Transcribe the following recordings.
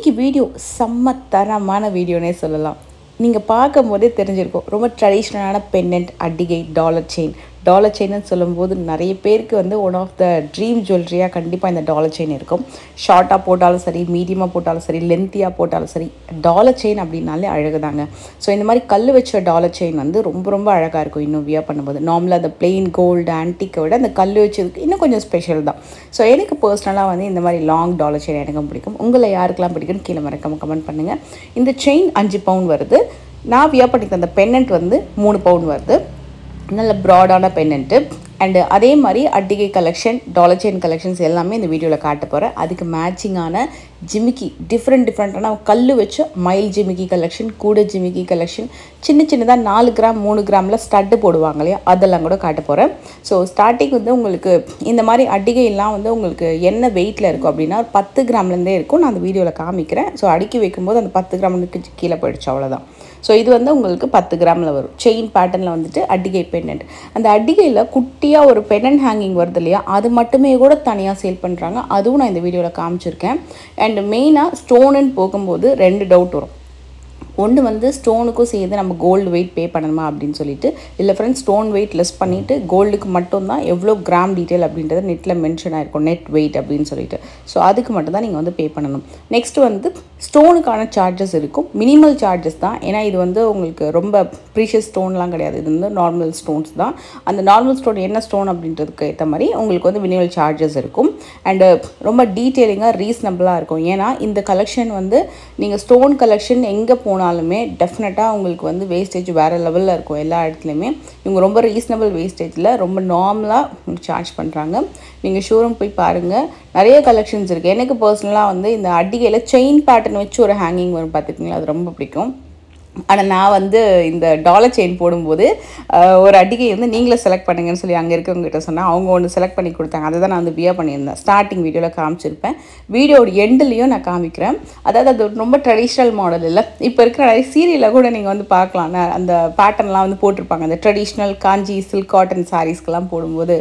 இன்னைக்கு வீடியோ செம்ம தரமான வீடியோனே சொல்லலாம். நீங்கள் பார்க்கும்போதே தெரிஞ்சிருக்கும். ரொம்ப ட்ரெடிஷ்னலான பெண்டன்ட், அட்டிகை, டாலர் செயின்னு சொல்லும்போது நிறைய பேருக்கு வந்து ஒன் ஆஃப் த ட்ரீம் ஜுவல்லரியாக கண்டிப்பாக இந்த டாலர் செயின் இருக்கும். ஷார்ட்டாக போட்டாலும் சரி, மீடியமாக போட்டாலும் சரி, லென்த்தியாக போட்டாலும் சரி, டாலர் செயின் அப்படின்னாலே அழகு தாங்க. ஸோ இந்த மாதிரி கல் வச்ச டாலர் செயின் வந்து ரொம்ப ரொம்ப அழகாக இருக்கும். இன்னும் வியர் பண்ணும்போது நார்மலாக அந்த பிளெயின் கோல்டு ஆன்டிக்கை விட அந்த கல் வச்சதுக்கு இன்னும் கொஞ்சம் ஸ்பெஷல் தான். ஸோ எனக்கு பர்சனலாக வந்து இந்த மாதிரி லாங் டாலர் செயின் எனக்கும் பிடிக்கும். உங்களை யாருக்கெல்லாம் பிடிக்கும்னு கீழே மறக்காம கமெண்ட் பண்ணுங்கள். இந்த செயின் 5 பவுன் வருது. நான் வியர் பண்ணி தந்த பென்னண்ட் வந்து 3 பவுன் வருது. நல்ல ப்ராடான பென்னண்ட்டு. அண்டு அதே மாதிரி அட்டிகை கலெக்ஷன், டாலர் செயின் கலெக்ஷன்ஸ் எல்லாமே இந்த வீடியோவில் காட்ட போகிறேன். அதுக்கு மேட்சிங்கான ஜிமிக்கி, டிஃப்ரெண்ட்டான கல் வச்சு மயில் ஜிமிக்கி கலெக்ஷன், கூட ஜிமிக்கி கலெக்ஷன், சின்னதாக 4 கிராம் 3 கிராமில் ஸ்டட்டு போடுவாங்க இல்லையா, அதெல்லாம் கூட காட்ட போகிறேன். ஸோ ஸ்டார்டிங் வந்து உங்களுக்கு இந்த மாதிரி அட்டிகையெல்லாம் வந்து உங்களுக்கு என்ன வெயிட்டில் இருக்கும் அப்படின்னா 10 கிராம்லேருந்தே இருக்கும். நான் அந்த வீடியோவில் காமிக்கிறேன். ஸோ அடுக்கி வைக்கும்போது அந்த 10 கிராமுக்கு கீழே போயிடுச்சு, அவ்வளோதான். ஸோ இது வந்து உங்களுக்கு 10 கிராமில் வரும். செயின் பேட்டர்னில் வந்துட்டு அட்டிகை பெண்டன்ட். அந்த அட்டிகையில் குட்டியாக ஒரு பெண்டன்ட் ஹேங்கிங் வருது இல்லையா, அது மட்டுமே கூட தனியாக சேல் பண்ணுறாங்க. அதுவும் நான் இந்த வீடியோவில் காமிச்சிருக்கேன். அண்ட் மெயினாக ஸ்டோனுன்னு போகும்போது 2 டவுட் வரும். ஒன்று வந்து ஸ்டோனுக்கும் சேர்த்து நம்ம கோல்டு வெயிட் பே பண்ணணுமா அப்படின்னு சொல்லிட்டு, இல்லை ஃப்ரெண்ட்ஸ் ஸ்டோன் வெயிட் லெஸ் பண்ணிவிட்டு கோல்டுக்கு மட்டும்தான் எவ்வளோ கிராம் டீட்டெயில் அப்படின்றது நெட்டில் மென்ஷன் ஆகிருக்கும், நெட் வெயிட் அப்படின்னு சொல்லிட்டு. ஸோ அதுக்கு மட்டும்தான் நீங்கள் வந்து பே பண்ணணும். நெக்ஸ்ட் வந்து ஸ்டோனுக்கான சார்ஜஸ் இருக்கும். மினிமல் சார்ஜஸ் தான். ஏன்னா இது வந்து உங்களுக்கு ரொம்ப ப்ரீஷியஸ் ஸ்டோன்லாம் கிடையாது. இது வந்து நார்மல் ஸ்டோன்ஸ் தான். அந்த நார்மல் ஸ்டோன் என்ன ஸ்டோன் அப்படின்றதுக்கு ஏற்ற மாதிரி உங்களுக்கு வந்து மினிமல் சார்ஜஸ் இருக்கும். அண்டு ரொம்ப டீட்டெயிலிங்காக ரீசனபிளாக இருக்கும். ஏன்னா இந்த கலெக்ஷன் வந்து நீங்கள் ஸ்டோன் கலெக்ஷன் எங்கே போனாலுமே டெஃபினட்டாக உங்களுக்கு வந்து வேஸ்டேஜ் வேறு லெவலில் இருக்கும். எல்லா இடத்துலையுமே இவங்க ரொம்ப ரீசனபிள் வேஸ்டேஜில் ரொம்ப நார்மலாக சார்ஜ் பண்ணுறாங்க. நீங்கள் ஷோரூம் போய் பாருங்கள், நிறைய கலெக்ஷன்ஸ் இருக்குது. எனக்கு பர்சனலாக வந்து இந்த அட்டிகையில் செயின் பேட்டர்ன் வச்சு ஒரு ஹேங்கிங் வரும் பார்த்துக்கிங்களா, அது ரொம்ப பிடிக்கும். ஆனால் நான் வந்து இந்த டாலர் செயின் போடும்போது ஒரு அட்டிகை வந்து நீங்களே செலக்ட் பண்ணுங்கன்னு சொல்லி அங்கே இருக்கவங்ககிட்ட சொன்னால் அவங்க ஒன்று செலக்ட் பண்ணி கொடுத்தாங்க. அதை தான் நான் வந்து வியர் பண்ணியிருந்தேன். ஸ்டார்டிங் வீடியோவில் காமிச்சிருப்பேன். வீடியோட எண்டுலேயும் நான் காமிக்கிறேன். அதாவது அது ரொம்ப ட்ரெடிஷ்னல் மாடல் இல்லை. இப்போ இருக்கிற நிறைய சீரியலில் கூட நீங்கள் வந்து பார்க்கலாம், அந்த பேட்டர்ன்லாம் வந்து போட்டிருப்பாங்க. அந்த ட்ரெடிஷ்னல் காஞ்சி சில்க் காட்டன் சாரீஸ்க்கெல்லாம் போடும்போது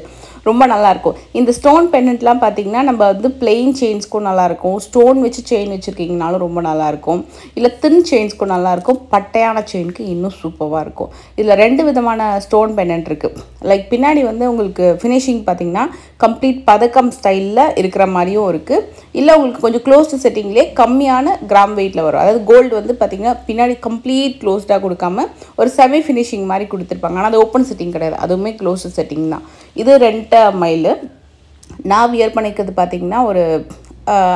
ரொம்ப நல்லாயிருக்கும். இந்த ஸ்டோன் பெண்டன்ட்லாம் பார்த்திங்கன்னா நம்ம வந்து பிளெயின் செயின்ஸ்க்கும் நல்லாயிருக்கும், ஸ்டோன் வச்சு செயின் வச்சுருக்கீங்கனாலும் ரொம்ப நல்லாயிருக்கும், இல்லை தின் செயின்ஸ்க்கும் நல்லாயிருக்கும், பட்டையான செயினுக்கு இன்னும் சூப்பராக இருக்கும். இதில் 2 விதமான ஸ்டோன் பெண்டன்ட் இருக்குது. லைக் பின்னாடி வந்து உங்களுக்கு ஃபினிஷிங் பார்த்திங்கன்னா கம்ப்ளீட் பதக்கம் ஸ்டைலில் இருக்கிற மாதிரியும் இருக்குது. இல்லை உங்களுக்கு கொஞ்சம் க்ளோஸ்டு செட்டிங்லேயே கம்மியான கிராம் வெயிட்டில் வரும். அதாவது கோல்டு வந்து பார்த்திங்கன்னா பின்னாடி கம்ப்ளீட் க்ளோஸ்டாக கொடுக்காம ஒரு செமி ஃபினிஷிங் மாதிரி கொடுத்துருப்பாங்க. ஆனால் அது ஓப்பன் செட்டிங் கிடையாது, அதுவுமே க்ளோஸ்டு செட்டிங் தான். இது 2 மைல். நான் வியர் பண்ணிக்கிறது பார்த்திங்கன்னா ஒரு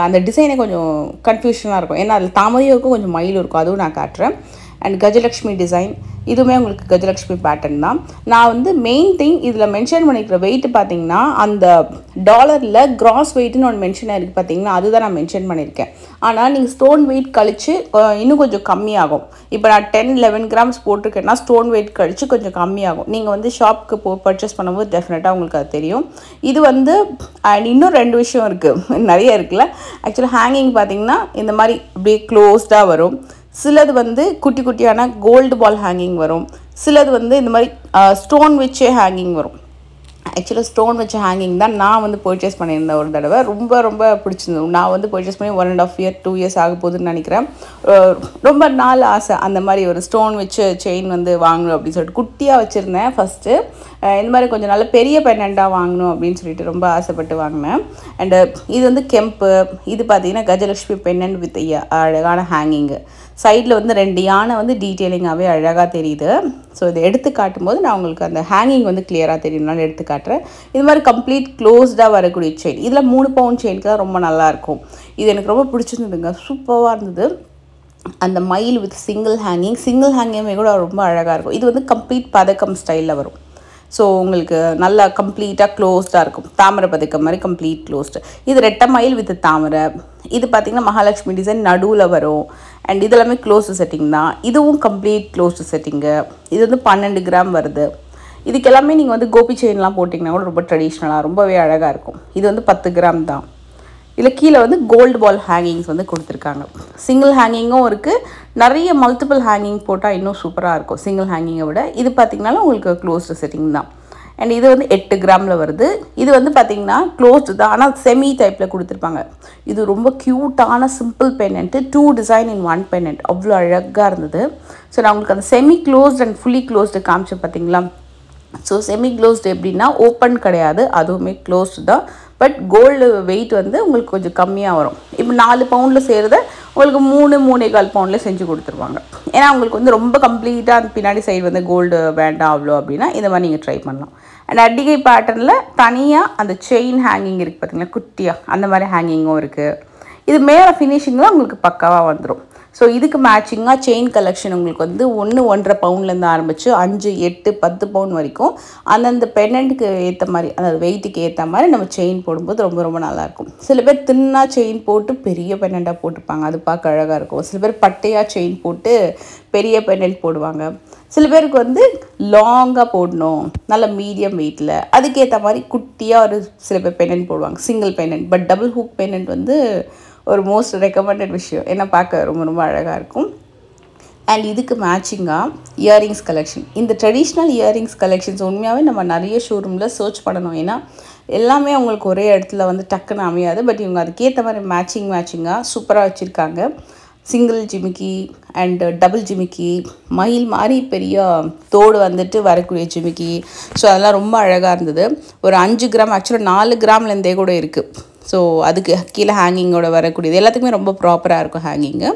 அந்த டிசைனே கொஞ்சம் கன்ஃபியூஷனாக இருக்கும். ஏன்னா அதில் தாமரையும் இருக்கும், கொஞ்சம் மயிலும் இருக்கும். அதுவும் நான் காட்டுறேன். அண்ட் கஜலக்ஷ்மி டிசைன், இதுவுமே உங்களுக்கு கஜலக்ஷ்மி பேட்டர்ன் தான். நான் வந்து மெயின் திங் இதில் மென்ஷன் பண்ணிக்கிற வெயிட் பார்த்திங்கன்னா அந்த டாலரில் கிராஸ் வெயிட்னு ஒன்று மென்ஷன் ஆகிருக்கு பார்த்திங்கன்னா, அதுதான் நான் மென்ஷன் பண்ணியிருக்கேன். ஆனால் நீங்கள் ஸ்டோன் வெயிட் கழித்து இன்னும் கொஞ்சம் கம்மியாகும். இப்போ நான் 10-11 கிராம்ஸ் போட்டிருக்கேன்னா ஸ்டோன் வெயிட் கழித்து கொஞ்சம் கம்மியாகும். நீங்கள் வந்து ஷாப்புக்கு பர்ச்சேஸ் பண்ணும்போது டெஃபினட்டாக உங்களுக்கு அது தெரியும். இது வந்து அண்ட் இன்னும் 2 விஷயம் இருக்குது, நிறைய இருக்குல்ல. ஆக்சுவலாக ஹேங்கிங் பார்த்திங்கன்னா இந்த மாதிரி அப்படியே க்ளோஸ்டாக வரும். சிலது வந்து குட்டி குட்டியான கோல்டு பால் ஹேங்கிங் வரும். சிலது வந்து இந்த மாதிரி ஸ்டோன் வச்சே ஹேங்கிங் வரும். ஆக்சுவலாக ஸ்டோன் வச்ச ஹேங்கிங் தான் நான் வந்து பர்ச்சேஸ் பண்ணியிருந்தேன் ஒரு தடவை. ரொம்ப ரொம்ப பிடிச்சிருந்தது. நான் வந்து பர்ச்சேஸ் பண்ணி 1.5 year 2 years ஆக போகுதுன்னு நினைக்கிறேன். ரொம்ப நாள் ஆசை அந்த மாதிரி ஒரு ஸ்டோன் வச்சு செயின் வந்து வாங்கணும் அப்படின்னு சொல்லிட்டு குட்டியாக வச்சுருந்தேன் ஃபஸ்ட்டு. இந்த மாதிரி கொஞ்சம் நல்ல பெரிய பெண்டண்ட்டாக வாங்கணும் அப்படின்னு சொல்லிட்டு ரொம்ப ஆசைப்பட்டு வாங்கினேன். அண்டு இது வந்து கெம்பு. இது பார்த்திங்கன்னா கஜலக்ஷ்மி பெண்டன்ட் வித் அழகான ஹேங்கிங்கு. சைடில் வந்து 2 யானை வந்து டீட்டெயிலிங்காகவே அழகாக தெரியுது. ஸோ இதை எடுத்து காட்டும்போது நான் உங்களுக்கு அந்த ஹேங்கிங் வந்து கிளியராக தெரியும்னாலும் எடுத்து காட்டுறேன். இது மாதிரி கம்ப்ளீட் க்ளோஸ்டாக வரக்கூடிய செயின். இதில் 3 பவுன் செயினுக்கு தான் ரொம்ப நல்லாயிருக்கும். இது எனக்கு ரொம்ப பிடிச்சிருந்ததுங்க, சூப்பராக இருந்தது. அந்த மயில் வித் சிங்கிள் ஹேங்கிங்குமே கூட ரொம்ப அழகாக இருக்கும். இது வந்து கம்ப்ளீட் பதக்கம் ஸ்டைலில் வரும். ஸோ உங்களுக்கு நல்லா கம்ப்ளீட்டாக க்ளோஸ்டாக இருக்கும், தாமரை பதக்கம் மாதிரி கம்ப்ளீட் க்ளோஸ்டு. இது 2 மயில் வித் தாமரை. இது பார்த்திங்கன்னா மகாலட்சுமி டிசைன் நடுவில் வரும். அண்ட் இதெல்லாமே க்ளோஸ்டு செட்டிங் தான். இதுவும் கம்ப்ளீட் க்ளோஸ்டு செட்டிங்கு. இது வந்து 12 கிராம் வருது. இதுக்கு எல்லாமே நீங்கள் வந்து கோபி செயின்லாம் போட்டிங்கன்னா கூட ரொம்ப ட்ரெடிஷ்னலாக ரொம்பவே அழகாக இருக்கும். இது வந்து 10 கிராம் தான். இதில் கீழே வந்து கோல்டு பால் ஹேங்கிங்ஸ் வந்து கொடுத்துருக்காங்க. சிங்கிள் ஹேங்கிங்கும் இருக்குது. நிறைய மல்டிபிள் ஹேங்கிங் போட்டால் இன்னும் சூப்பராக இருக்கும் சிங்கிள் ஹேங்கிங்கை விட. இது பார்த்திங்கனாலும் உங்களுக்கு க்ளோஸ்டு செட்டிங் தான். அண்ட் இது வந்து 8 கிராமில் வருது. இது வந்து பார்த்திங்கன்னா க்ளோஸ்டு தான், ஆனால் செமி டைப்பில் கொடுத்துருப்பாங்க. இது ரொம்ப க்யூட்டான சிம்பிள் பெண்டன்ட்டு, 2 டிசைன் இன் 1 பெண்டன்ட், அவ்வளோ அழகாக இருந்தது. ஸோ நான் உங்களுக்கு அந்த semi closed and fully closed காமிச்சேன் பார்த்தீங்களா. ஸோ செமி க்ளோஸ்டு எப்படின்னா ஓப்பன் கிடையாது, அதுவுமே க்ளோஸ்டு தான். பட் கோல்டு வெயிட் வந்து உங்களுக்கு கொஞ்சம் கம்மியாக வரும். இப்போ 4 பவுண்டில் செய்கிறத உங்களுக்கு 3-3.25 பவுண்டில் செஞ்சு கொடுத்துருவாங்க. ஏன்னா உங்களுக்கு வந்து ரொம்ப கம்ப்ளீட்டாக அந்த பின்னாடி சைடு வந்து கோல்டு வேண்டாம் அவ்வளோ அப்படின்னா இந்த மாதிரி நீங்கள் ட்ரை பண்ணலாம். அண்ட் அட்டிகை பேட்டர்னில் தனியாக அந்த செயின் ஹேங்கிங் இருக்குது பார்த்தீங்களா, குட்டியாக அந்த மாதிரி ஹேங்கிங்கும் இருக்குது. இது மேலே ஃபினிஷிங்கில் உங்களுக்கு பக்காவாக வந்துடும். ஸோ இதுக்கு மேட்சிங்காக செயின் கலெக்ஷன் உங்களுக்கு வந்து 1-1.5 பவுண்ட்லேருந்து ஆரம்பித்து 5, 8, 10 பவுண்ட் வரைக்கும் அந்தந்த பெண்டன்ட்டுக்கு ஏற்ற மாதிரி, அதாவது வெயிட்டுக்கு ஏற்ற மாதிரி நம்ம செயின் போடும்போது ரொம்ப ரொம்ப நல்லாயிருக்கும். சில பேர் தின்னா செயின் போட்டு பெரிய பெண்டண்ட்டாக போட்டுப்பாங்க, அது பார்க்க அழகாக இருக்கும். சில பேர் பட்டையாக செயின் போட்டு பெரிய பெண்டன்ட் போடுவாங்க. சில பேருக்கு வந்து லாங்காக போடணும், நல்ல மீடியம் வெயிட்டில், அதுக்கேற்ற மாதிரி குட்டியாக ஒரு சில பேர் பெண்டன்ட் போடுவாங்க, single pendant. But double hook pendant வந்து ஒரு மோஸ்ட் ரெக்கமெண்டட் விஷயம், ஏன்னா பார்க்க ரொம்ப ரொம்ப அழகாக இருக்கும். அண்ட் இதுக்கு மேட்சிங்காக இயரிங்ஸ் கலெக்ஷன். இந்த ட்ரெடிஷ்னல் இயரிங்ஸ் கலெக்ஷன்ஸ் உண்மையாகவே நம்ம நிறைய ஷோரூமில் சர்ச் பண்ணணும், ஏன்னா எல்லாமே அவங்களுக்கு ஒரே இடத்துல வந்து டக்குன்னு அமையாது. பட் இவங்க அதுக்கேற்ற மாதிரி மேட்சிங்காக சூப்பராக வச்சுருக்காங்க. சிங்கிள் ஜிமிக்கி அண்ட் டபுள் ஜிமிக்கி, மயில் மாதிரி பெரிய தோடு வந்துட்டு வரக்கூடிய ஜிமிக்கி. ஸோ அதெல்லாம் ரொம்ப அழகாக இருந்தது. ஒரு 5 கிராம், ஆக்சுவலாக 4 கிராம்லேருந்தே கூட இருக்குது. ஸோ அதுக்கு கீழே ஹேங்கிங்கோட வரக்கூடியது எல்லாத்துக்குமே ரொம்ப ப்ராப்பராக இருக்கும் ஹேங்கிங்கு.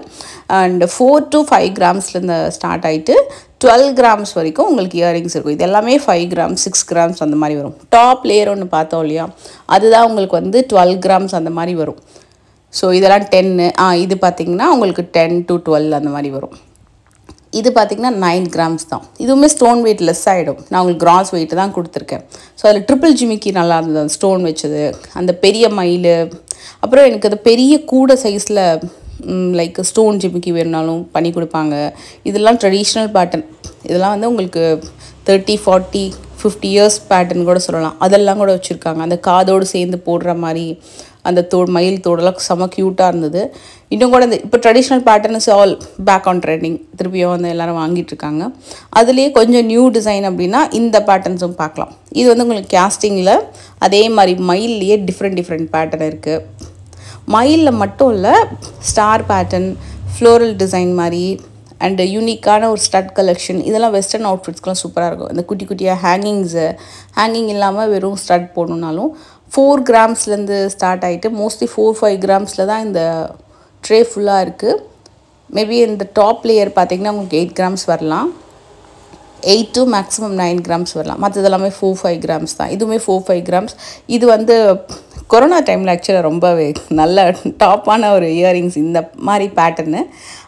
அண்ட் 4 to 5 கிராம்ஸ்லேருந்து ஸ்டார்ட் ஆகிட்டு 12 கிராம்ஸ் வரைக்கும் உங்களுக்கு இயரிங்ஸ் இருக்கும். இது எல்லாமே 5 கிராம்ஸ் 6 கிராம்ஸ் அந்த மாதிரி வரும். டாப் லேயர் ஒன்று பார்த்தோம் இல்லையா, அதுதான் உங்களுக்கு வந்து 12 கிராம்ஸ் அந்த மாதிரி வரும். ஸோ இதெல்லாம் 10, இது பார்த்திங்கன்னா உங்களுக்கு 10 to 12 அந்த மாதிரி வரும். இது பார்த்திங்கன்னா 9 கிராம்ஸ் தான். இதுவுமே ஸ்டோன் வெயிட் லெஸ் ஆகிடும். நான் உங்களுக்கு கிராஸ் வெயிட்டு தான் கொடுத்துருக்கேன். ஸோ அதில் ட்ரிபிள் ஜிமிக்கி நல்லா இருந்தது, அந்த ஸ்டோன் வச்சது, அந்த பெரிய மயில். அப்புறம் எனக்கு அது பெரிய கூட சைஸில் லைக் ஸ்டோன் ஜிமிக்கி வேணுனாலும் பண்ணி கொடுப்பாங்க. இதெல்லாம் ட்ரெடிஷ்னல் பேட்டர்ன். இதெல்லாம் வந்து உங்களுக்கு 30, 40, 50 இயர்ஸ் பேட்டர்ன் கூட சொல்லலாம். அதெல்லாம் கூட வச்சுருக்காங்க. அந்த காதோடு சேர்ந்து போடுற மாதிரி அந்த மயில் தோடெல்லாம் செம்ம க்யூட்டாக இருந்தது. இன்னும் கூட இந்த இப்போ traditional patterns all back on trending, திருப்பியும் வந்து எல்லோரும் வாங்கிட்டுருக்காங்க. அதுலேயே கொஞ்சம் நியூ டிசைன் அப்படின்னா இந்த பேட்டர்ன்ஸும் பார்க்கலாம். இது வந்து உங்களுக்கு கேஸ்டிங்கில் அதே மாதிரி மயில்லையே டிஃப்ரெண்ட் பேட்டர்ன் இருக்குது. மயிலில் மட்டும் இல்லை, ஸ்டார் பேட்டர்ன், ஃப்ளோரல் டிசைன் மாதிரி அண்டு யூனிக்கான ஒரு ஸ்டட் கலெக்ஷன். இதெல்லாம் வெஸ்டர்ன் அவுட்ஃபிட்ஸ்க்கெலாம் சூப்பராக இருக்கும். இந்த குட்டி குட்டியாக ஹேங்கிங் இல்லாமல் வெறும் ஸ்டட் போடணுன்னாலும் 4 கிராம்ஸ்லேருந்து ஸ்டார்ட் ஆகிட்டு மோஸ்ட்லி 4-5 கிராம்ஸில் தான் இந்த ட்ரே ஃபுல்லாக இருக்குது. மேபி இந்த டாப் லேயர் பார்த்திங்கன்னா உங்களுக்கு 8 கிராம்ஸ் வரலாம், 8 to மேக்ஸிமம் 9 கிராம்ஸ் வரலாம். மற்றது எல்லாமே 4-5 கிராம்ஸ் தான். இதுவுமே 4-5 கிராம்ஸ். இது வந்து கொரோனா டைமில் ஆக்சுவலாக ரொம்பவே நல்ல டாப்பான ஒரு இயரிங்ஸ் இந்த மாதிரி பேட்டர்னு.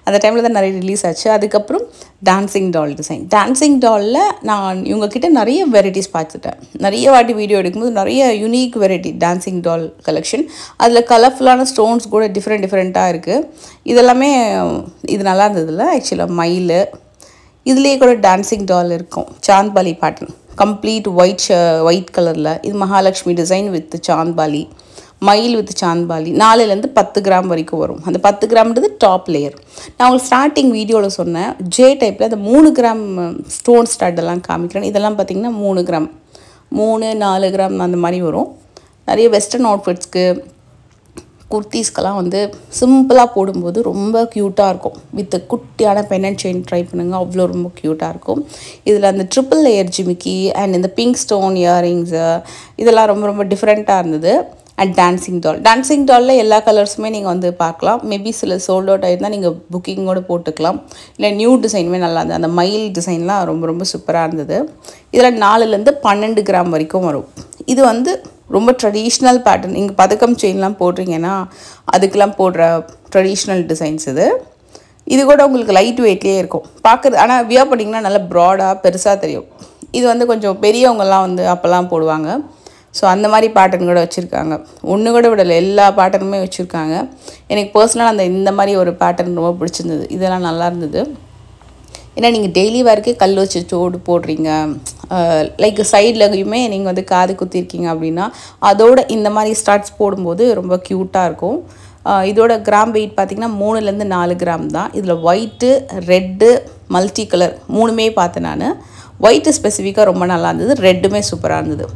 அந்த டைமில் தான் நிறைய ரிலீஸ் ஆச்சு. அதுக்கப்புறம் டான்ஸிங் டால் டிசைன். டான்ஸிங் டாலில் நான் இவங்கக்கிட்ட நிறைய வெரைட்டிஸ் பார்த்துட்டேன். நிறைய வாட்டி வீடியோ எடுக்கும்போது நிறைய யூனிக் வெரைட்டி டான்ஸிங் டால் கலெக்ஷன். அதில் கலர்ஃபுல்லான ஸ்டோன்ஸ் கூட டிஃப்ரெண்ட்டாக இருக்குது. இதெல்லாமே இது நல்லா இருந்ததில்ல ஆக்சுவலாக. மயில் இதுலேயே கூட டான்ஸிங் டால் இருக்கும். சாந்த்பாலி பேட்டர்ன், கம்ப்ளீட் ஒயிட் கலரில். இது மகாலட்சுமி டிசைன் வித் சாந்த்பாலி, மயில் வித் சாந்த்பாலி. 4லேருந்து 10 கிராம் வரைக்கும் வரும். அந்த 10 கிராம்ன்றது டாப் லேயர். நான் உங்களுக்கு ஸ்டார்டிங் வீடியோவில் சொன்னேன் ஜே டைப்பில் அந்த 3 கிராம் ஸ்டோன் ஸ்டார்டெல்லாம் காமிக்கிறேன். இதெல்லாம் பார்த்திங்கன்னா 3 கிராம், 3-4 கிராம் அந்த மாதிரி வரும். நிறைய வெஸ்டர்ன் அவுட்ஃபிட்ஸ்க்கு, குர்த்திஸ்க்கெல்லாம் வந்து சிம்பிளாக போடும்போது ரொம்ப க்யூட்டாக இருக்கும். வித் குட்டியான பெண்டன்ட் செயின் ட்ரை பண்ணுங்கள், அவ்வளோ ரொம்ப க்யூட்டாக இருக்கும். இதில் அந்த ட்ரிபிள் லேயர் ஜிமிக்கி அண்ட் இந்த பிங்க் ஸ்டோன் இயரிங்ஸு இதெல்லாம் ரொம்ப ரொம்ப டிஃப்ரெண்ட்டாக இருந்தது. அண்ட் டான்ஸிங் டாலில் எல்லா கலர்ஸுமே நீங்கள் வந்து பார்க்கலாம். மேபி சில சோல்ட் அவுட் ஆகிருந்தால் நீங்கள் புக்கிங்கோடு போட்டுக்கலாம். இல்லை நியூ டிசைனுமே நல்லா இருந்தது. அந்த மயில் டிசைன்லாம் ரொம்ப ரொம்ப சூப்பராக இருந்தது. இதில் 4லேருந்து 12 கிராம் வரைக்கும் வரும். இது வந்து ரொம்ப ட்ரெடிஷ்னல் பேட்டர்ன். நீங்கள் பதக்கம் செயின்லாம் போடுறீங்கன்னா அதுக்கெலாம் போடுற ட்ரெடிஷ்னல் டிசைன்ஸ் இது கூட உங்களுக்கு லைட் வெயிட்லேயே இருக்கும் பார்க்குறது. ஆனால் வியர் பண்ணிங்கன்னா நல்லா ப்ராடாக பெருசாக தெரியும். இது வந்து கொஞ்சம் பெரியவங்கள்லாம் வந்து அப்போல்லாம் போடுவாங்க. ஸோ அந்த மாதிரி பேட்டர்ன் கூட வச்சுருக்காங்க. ஒன்று கூட விடலை, எல்லா பேட்டர்னுமே வச்சுருக்காங்க. எனக்கு பர்சனலாக இந்த மாதிரி ஒரு பேட்டர்ன் ரொம்ப பிடிச்சிருந்தது. இதெல்லாம் நல்லா இருந்தது. ஏன்னா நீங்கள் டெய்லி வேர்க்கே கல் வச்சு தோடு போடுறீங்க, லைக் சைட்லையுமே நீங்கள் வந்து காது குத்திருக்கீங்க அப்படின்னா அதோட இந்த மாதிரி ஸ்டார்ட்ஸ் போடும்போது ரொம்ப க்யூட்டாக இருக்கும். இதோட கிராம் வெயிட் பார்த்திங்கன்னா 3லேருந்து 4 கிராம் தான். இதில் ஒயிட்டு, ரெட்டு, மல்டி கலர் 3மே பார்த்தேன் நான். ஒயிட்டு ஸ்பெசிஃபிக்காக ரொம்ப நல்லா இருந்தது, ரெட்டுமே சூப்பராக இருந்தது.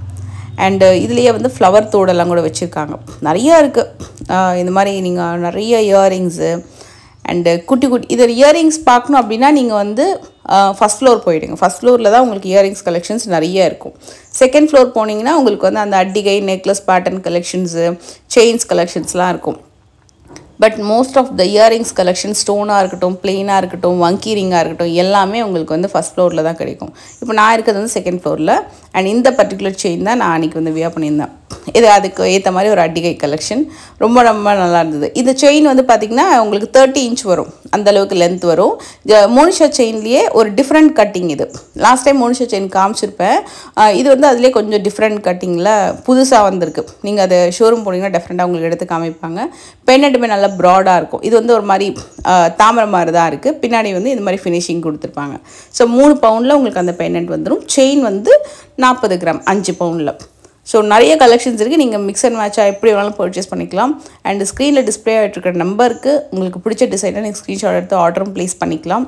அண்டு இதுலேயே வந்து ஃப்ளவர் தோடெல்லாம் கூட வச்சுருக்காங்க. நிறையா இருக்குது. இந்த மாதிரி நீங்கள் நிறைய இயரிங்ஸு அண்டு குட்டி குட்டி இதில் இயரிங்ஸ் பார்க்கணும் அப்படின்னா நீங்கள் வந்து ஃபஸ்ட் ஃப்ளோர் போயிடுங்க. ஃபஸ்ட் ஃப்ளோரில் தான் உங்களுக்கு இயரிங்ஸ் கலெக்ஷன்ஸ் நிறைய இருக்கும். செகண்ட் ஃப்ளோர் போனீங்கன்னா உங்களுக்கு வந்து அந்த அட்டிகை நெக்லஸ் பேட்டர்ன் கலெக்ஷன்ஸு செயின்ஸ் கலெக்ஷன்ஸ்லாம் இருக்கும். But most of the earrings collection ஸ்டோனாக இருக்கட்டும், பிளெயினாக இருக்கட்டும், வங்கி ரிங்காக இருக்கட்டும், எல்லாமே உங்களுக்கு வந்து ஃபஸ்ட் ஃப்ளோரில் தான் கிடைக்கும். இப்போ நான் இருக்கிறது வந்து செகண்ட் ஃப்ளோரில். அண்ட் இந்த பர்டிகுலர் செயின் தான் நான் அன்றைக்கி வந்து வியர் பண்ணியிருந்தேன். இது அதுக்கு ஏற்ற மாதிரி ஒரு அட்டிகை கலெக்ஷன் ரொம்ப ரொம்ப நல்லா இருந்தது. இந்த செயின் வந்து பார்த்திங்கன்னா உங்களுக்கு 30 இன்ச் வரும், அந்தளவுக்கு லென்த் வரும். மோனிஷா செயின்லேயே ஒரு டிஃப்ரெண்ட் கட்டிங். இது லாஸ்ட் டைம் மோனிஷா செயின் காமிச்சிருப்பேன். இது வந்து அதிலே கொஞ்சம் டிஃப்ரெண்ட் கட்டிங்கில் புதுசாக வந்திருக்கு. நீங்கள் அதை ஷோரூம் போனீங்கன்னா டெஃப்ரெண்ட்டாக உங்களுக்கு எடுத்து காமிப்பாங்க. பென்னட்டுமே நல்லா ப்ராடாக இருக்கும். இது வந்து ஒரு மாதிரி தாமரை மாதிரி தான் இருக்குது. பின்னாடி வந்து இந்த மாதிரி ஃபினிஷிங் கொடுத்துருப்பாங்க. ஸோ 3 பவுண்டில் உங்களுக்கு அந்த பென்னட் வந்துடும். செயின் வந்து 40 கிராம் 5 பவுண்டில். ஸோ நிறைய கலெக்ஷன்ஸ் இருக்குது. நீங்கள் மிக்ஸ் அண்ட் மேட்சாக எப்படி வேணாலும் பர்ச்சேஸ் பண்ணிக்கலாம். அண்ட் ஸ்க்ரீனில் டிஸ்பிளே ஆகிட்டு இருக்கிற நம்பருக்கு உங்களுக்கு பிடிச்ச டிசைனை நீங்கள் ஸ்க்ரீன்ஷாட் எடுத்து ஆர்டரும் ப்ளேஸ் பண்ணிக்கலாம்.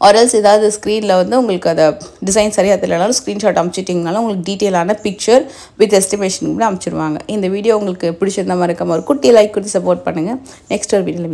ஆர்எல்ஸ் ஏதாவது ஸ்க்ரீனில் வந்து உங்களுக்கு அதை டிசைன் சரியாக தெரியலனாலும் ஸ்க்ரீன்ஷாட் அனுப்பிச்சிட்டிங்கனாலும் உங்களுக்கு டீட்டெயிலான பிக்சர் வித் எஸ்டிமேஷன் கூட அனுப்பிச்சிடுவாங்க. இந்த வீடியோ உங்களுக்கு பிடிச்சிருந்த மாதிரி இருக்க மாதிரி குட்டி லைக் கொடுத்து சப்போர்ட் பண்ணுங்கள். நெக்ஸ்ட் ஒரு வீடியோவில்